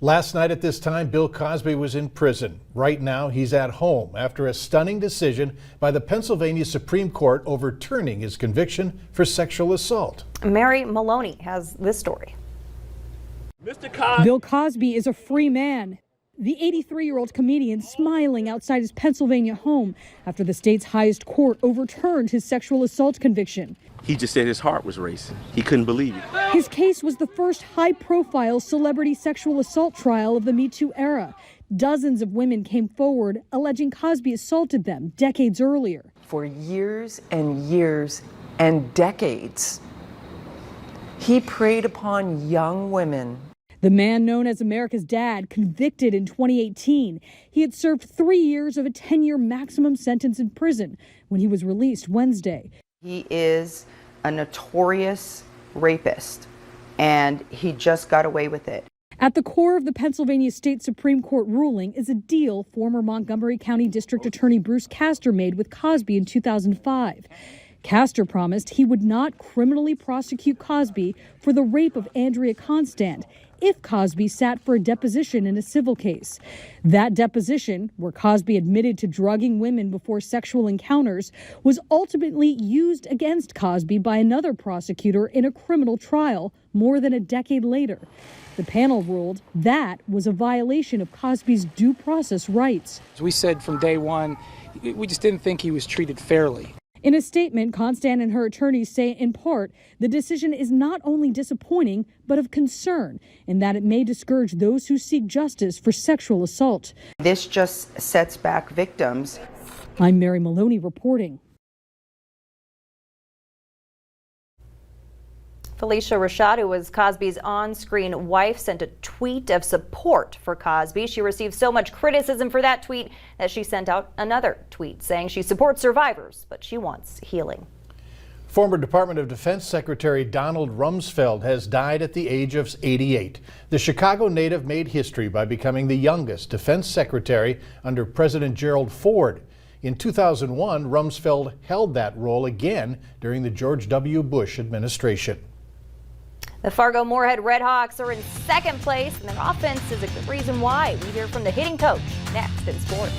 Last night at this time, Bill Cosby was in prison. Right now, he's at home after a stunning decision by the Pennsylvania Supreme Court overturning his conviction for sexual assault. Mary Maloney has this story. Bill Cosby is a free man. The 83-year-old comedian smiling outside his Pennsylvania home after the state's highest court overturned his sexual assault conviction. He just said his heart was racing. He couldn't believe it. His case was the first high-profile celebrity sexual assault trial of the Me Too era. Dozens of women came forward alleging Cosby assaulted them decades earlier. For years and years and decades, he preyed upon young women. The man known as America's Dad, convicted in 2018. He had served 3 years of a 10-year maximum sentence in prison when he was released Wednesday. He is a notorious rapist, and he just got away with it. At the core of the Pennsylvania State Supreme Court ruling is a deal former Montgomery County District Attorney Bruce Castor made with Cosby in 2005. Castor promised he would not criminally prosecute Cosby for the rape of Andrea Constand if Cosby sat for a deposition in a civil case. That deposition, where Cosby admitted to drugging women before sexual encounters, was ultimately used against Cosby by another prosecutor in a criminal trial more than a decade later. The panel ruled that was a violation of Cosby's due process rights. As we said from day one, we just didn't think he was treated fairly. In a statement, Constand and her attorneys say, in part, the decision is not only disappointing, but of concern, in that it may discourage those who seek justice for sexual assault. This just sets back victims. I'm Mary Maloney reporting. Felicia Rashad, who was Cosby's on-screen wife, sent a tweet of support for Cosby. She received so much criticism for that tweet that she sent out another tweet saying she supports survivors, but she wants healing. Former Department of Defense Secretary Donald Rumsfeld has died at the age of 88. The Chicago native made history by becoming the youngest defense secretary under President Gerald Ford. In 2001, Rumsfeld held that role again during the George W. Bush administration. The Fargo-Moorhead Redhawks are in second place, and their offense is a good reason why. We hear from the hitting coach next in sports.